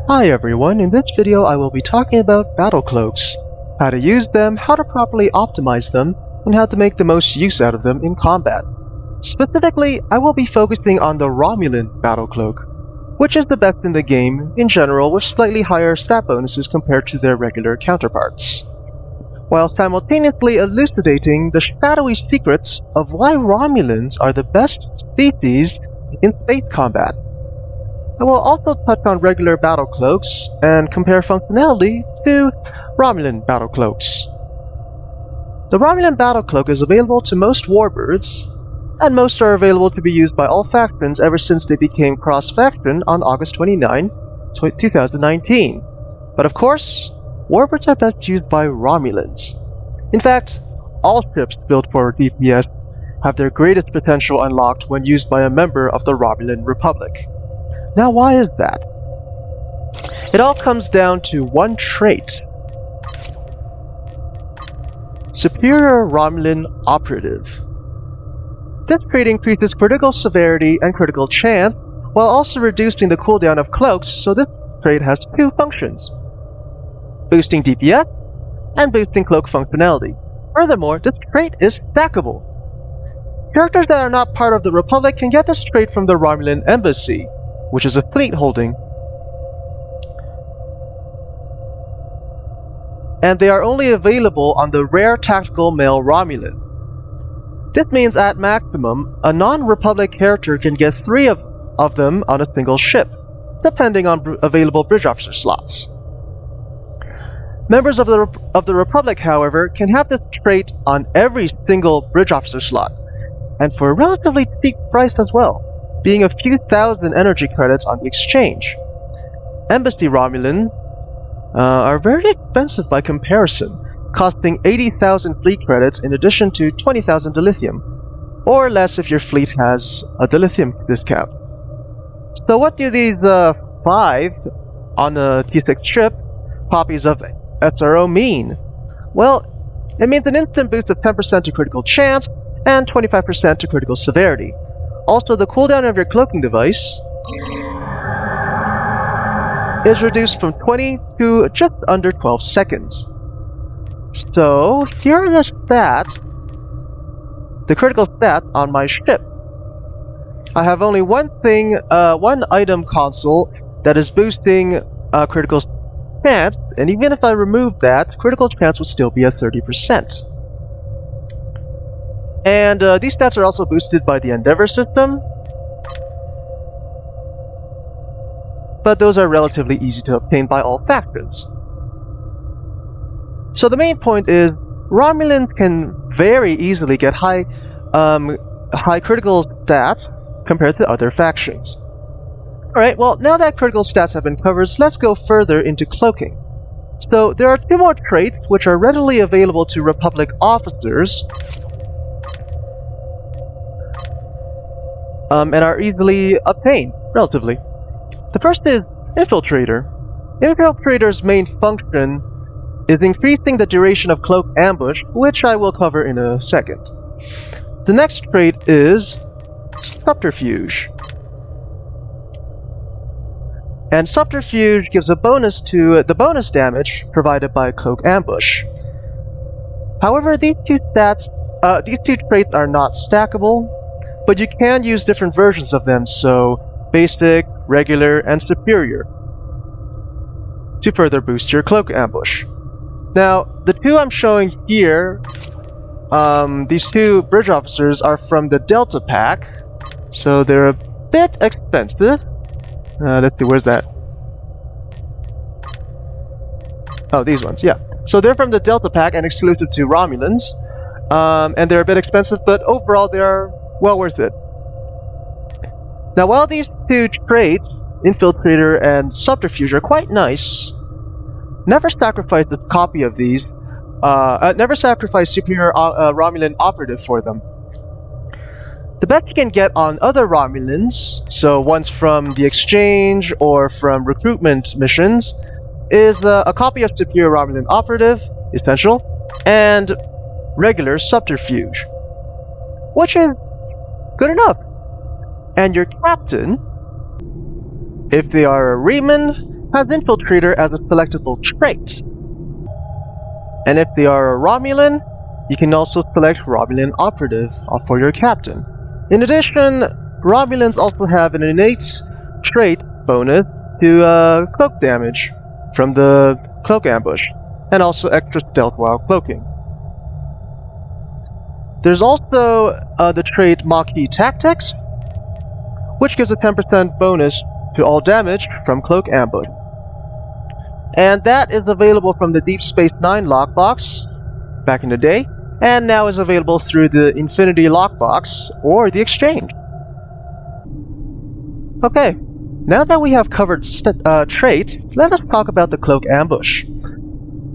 Hi everyone, in this video I will be talking about battle cloaks, how to use them, how to properly optimize them, and how to make the most use out of them in combat. Specifically, I will be focusing on the Romulan Battle Cloak, which is the best in the game in general with slightly higher stat bonuses compared to their regular counterparts, while simultaneously elucidating the shadowy secrets of why Romulans are the best species in space combat. I will also touch on regular battle cloaks and compare functionality to Romulan battle cloaks. The Romulan Battle Cloak is available to most warbirds, and most are available to be used by all factions ever since they became cross-faction on August 29, 2019. But of course, warbirds are best used by Romulans. In fact, all ships built for DPS have their greatest potential unlocked when used by a member of the Romulan Republic. Now why is that? It all comes down to one trait. Superior Romulan Operative. This trait increases critical severity and critical chance, while also reducing the cooldown of cloaks, so this trait has two functions: boosting DPS and boosting cloak functionality. Furthermore, this trait is stackable. Characters that are not part of the Republic can get this trait from the Romulan Embassy, which is a fleet holding, and they are only available on the rare tactical male Romulan. This means at maximum, a non-Republic character can get 3 of them on a single ship, depending on available bridge officer slots. Members of the Republic, however, can have this trait on every single bridge officer slot, and for a relatively cheap price as well, being a few thousand energy credits on the exchange. Embassy Romulans are very expensive by comparison, costing 80,000 fleet credits in addition to 20,000 dilithium, or less if your fleet has a dilithium discount. So what do these 5 on a T6 ship copies of SRO mean? Well, it means an instant boost of 10% to critical chance and 25% to critical severity. Also, the cooldown of your cloaking device is reduced from 20 to just under 12 seconds. So, here are the stats, the critical stats on my ship. I have only one item console that is boosting critical chance, and even if I remove that, critical chance will still be at 30%. And these stats are also boosted by the Endeavor system, but those are relatively easy to obtain by all factions. So the main point is, Romulans can very easily get high critical stats compared to other factions. Alright, well, now that critical stats have been covered, let's go further into cloaking. So there are 2 more traits which are readily available to Republic officers, and are easily obtained, relatively. The first is Infiltrator. Infiltrator's main function is increasing the duration of cloak ambush, which I will cover in a second. The next trait is Subterfuge. And Subterfuge gives a bonus to the bonus damage provided by cloak ambush. However, these two traits are not stackable, but you can use different versions of them, so basic, regular, and superior, to further boost your cloak ambush. Now, the 2 I'm showing here, these 2 bridge officers are from the Delta pack, so they're a bit expensive. Let's see, where's that? Oh, these ones, yeah. So they're from the Delta pack and exclusive to Romulans, and they're a bit expensive, but overall they are well worth it. Now, while these 2 traits, Infiltrator and Subterfuge, are quite nice, never sacrifice a copy of these. Never sacrifice Superior Romulan Operative for them. The best you can get on other Romulans, so ones from the exchange or from recruitment missions, is a copy of Superior Romulan Operative, essential, and regular Subterfuge, which is good enough. And your captain If they are a Reman, has Infiltrator as a selectable trait. And if they are a Romulan, you can also select Romulan Operative for your captain. In addition, Romulans also have an innate trait bonus to cloak damage from the cloak ambush, and also extra stealth while cloaking. There's also the trait Maquis Tactics, which gives a 10% bonus to all damage from cloak ambush. And that is available from the Deep Space Nine lockbox back in the day, and now is available through the Infinity lockbox or the Exchange. Okay, now that we have covered traits, let us talk about the Cloak Ambush.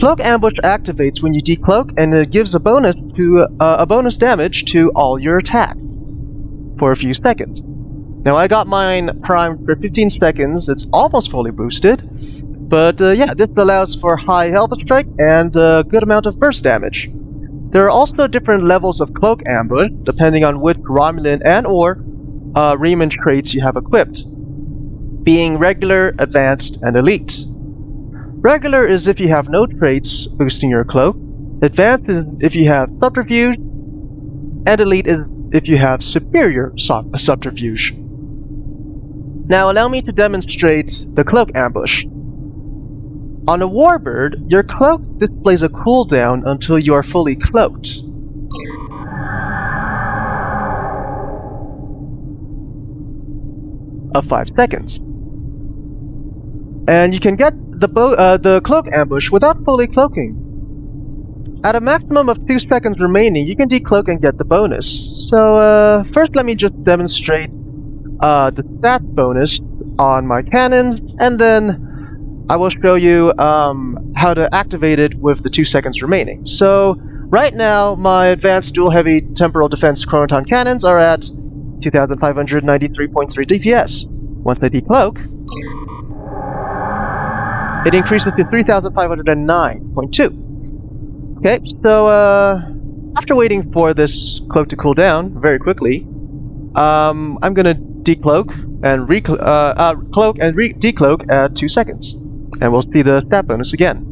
Cloak Ambush activates when you decloak, and it gives a bonus damage to all your attacks for a few seconds. Now I got mine primed for 15 seconds. It's almost fully boosted, but yeah, this allows for high Alpha Strike and a good amount of burst damage. There are also different levels of Cloak Ambush depending on which Romulan and/or Reman traits you have equipped, being regular, advanced, and elite. Regular is if you have no traits boosting your cloak, advanced is if you have subterfuge, and elite is if you have superior subterfuge. Now allow me to demonstrate the Cloak Ambush. On a warbird, your cloak displays a cooldown until you are fully cloaked. Of 5 seconds. And you can get the Cloak Ambush without fully cloaking. At a maximum of 2 seconds remaining, you can decloak and get the bonus. So first let me just demonstrate the stat bonus on my cannons, and then I will show you how to activate it with the 2 seconds remaining. So right now, my advanced dual heavy temporal defense chronoton cannons are at 2,593.3 DPS. Once I decloak, it increases to 3,509.2. Okay, so after waiting for this cloak to cool down very quickly, I'm gonna decloak and cloak and decloak at 2 seconds, and we'll see the stat bonus again.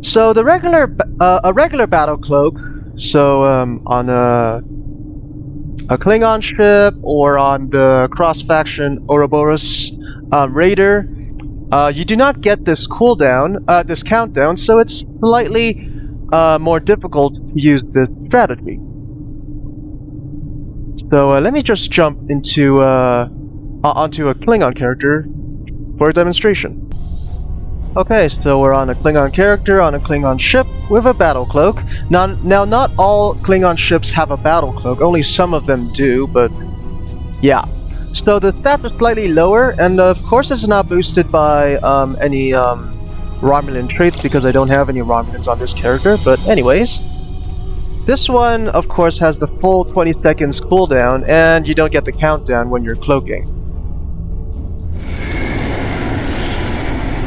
So the regular battle cloak, so on a Klingon ship or on the cross-faction Ouroboros raider, you do not get this cooldown, this countdown, so it's slightly more difficult to use this strategy. So let me just jump into onto a Klingon character for a demonstration. Okay, so we're on a Klingon character on a Klingon ship with a battle cloak. Now, not all Klingon ships have a battle cloak, only some of them do, but yeah. So the stats are slightly lower, and of course it's not boosted by any Romulan traits because I don't have any Romulans on this character, but anyways. This one, of course, has the full 20 seconds cooldown, and you don't get the countdown when you're cloaking.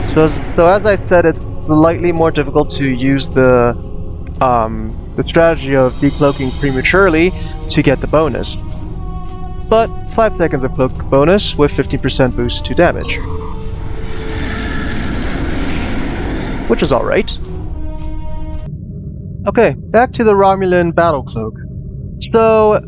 So as I said, it's slightly more difficult to use the strategy of decloaking prematurely to get the bonus. But 5 seconds of cloak bonus with 15% boost to damage, which is alright. Okay, back to the Romulan Battle Cloak. So,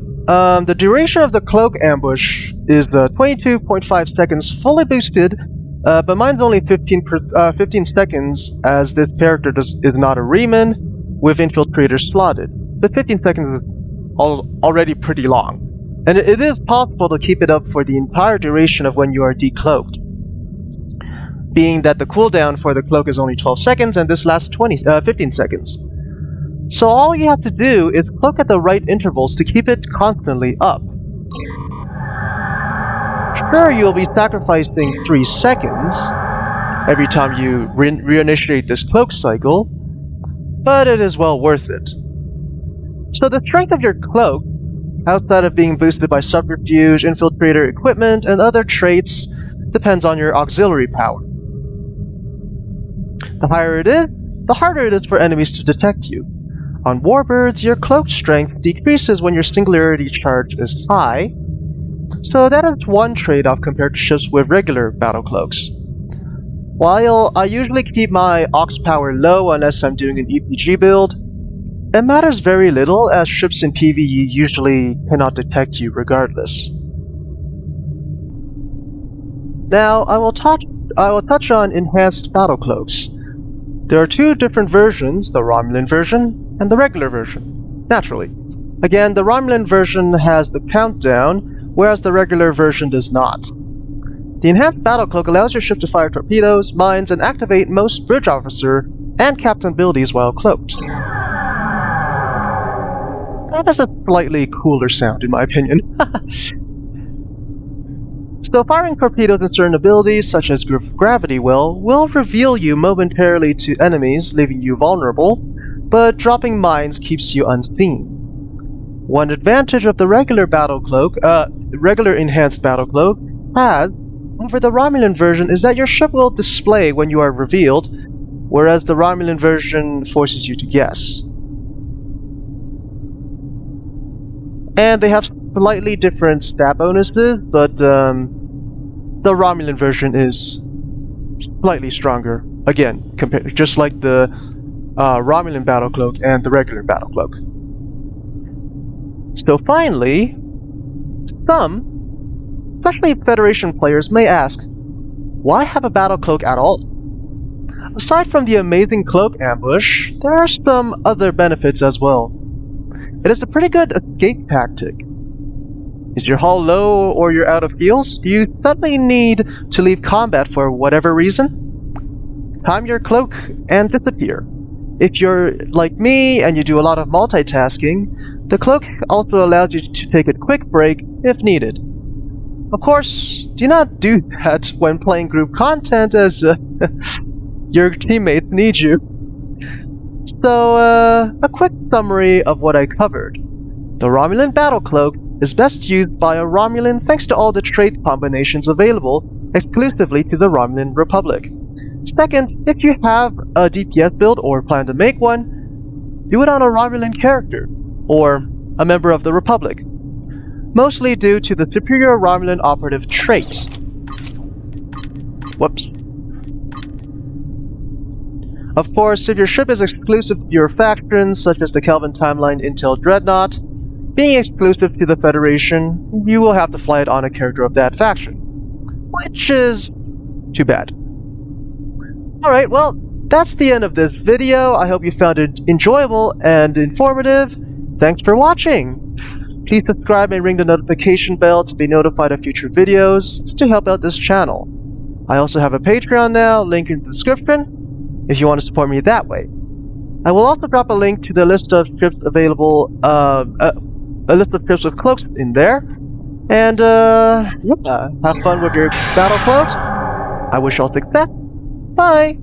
the duration of the Cloak Ambush is 22.5 seconds fully boosted, but mine's only 15 seconds, as this character is not a Reman with Infiltrator slotted. But 15 seconds is already pretty long. And it is possible to keep it up for the entire duration of when you are decloaked, being that the cooldown for the cloak is only 12 seconds and this lasts 15 seconds. So all you have to do is cloak at the right intervals to keep it constantly up. Sure, you'll be sacrificing 3 seconds every time you reinitiate this cloak cycle, but it is well worth it. So the strength of your cloak, outside of being boosted by subterfuge, infiltrator equipment, and other traits, depends on your auxiliary power. The higher it is, the harder it is for enemies to detect you. On warbirds, your cloak strength decreases when your singularity charge is high, so that is one trade-off compared to ships with regular battle cloaks. While I usually keep my aux power low unless I'm doing an EPG build, it matters very little as ships in PvE usually cannot detect you regardless. Now, I will touch on enhanced battle cloaks. There are two different versions, the Romulan version and the regular version, naturally. Again, the Romulan version has the countdown, whereas the regular version does not. The enhanced battle cloak allows your ship to fire torpedoes, mines, and activate most bridge officer and captain abilities while cloaked. That has a slightly cooler sound, in my opinion. So firing torpedoes and certain abilities, such as Gravity Well, will reveal you momentarily to enemies, leaving you vulnerable, but dropping mines keeps you unseen. One advantage of the regular enhanced battle cloak has over the Romulan version is that your ship will display when you are revealed, whereas the Romulan version forces you to guess. And they have slightly different stat bonuses, but the Romulan version is slightly stronger. Again, just like the Romulan Battle Cloak and the regular Battle Cloak. So finally, some, especially Federation players, may ask, why have a Battle Cloak at all? Aside from the amazing cloak ambush, there are some other benefits as well. It is a pretty good escape tactic. Is your hull low or you're out of fuels? Do you suddenly need to leave combat for whatever reason? Time your cloak and disappear. If you're like me and you do a lot of multitasking, the cloak also allows you to take a quick break if needed. Of course, do not do that when playing group content as your teammates need you. So, a quick summary of what I covered. The Romulan Battle Cloak is best used by a Romulan thanks to all the trait combinations available exclusively to the Romulan Republic. Second, if you have a DPS build or plan to make one, do it on a Romulan character, or a member of the Republic, mostly due to the superior Romulan Operative trait. Whoops. Of course, if your ship is exclusive to your factions, such as the Kelvin Timeline Intel Dreadnought, being exclusive to the Federation, you will have to fly it on a character of that faction. Which is too bad. Alright, well, that's the end of this video. I hope you found it enjoyable and informative. Thanks for watching! Please subscribe and ring the notification bell to be notified of future videos to help out this channel. I also have a Patreon now, link in the description, if you want to support me that way. I will also drop a link to the list of ships available, a list of ships with cloaks in there. And, yeah, have fun with your battle cloaks. I wish you all success. Bye!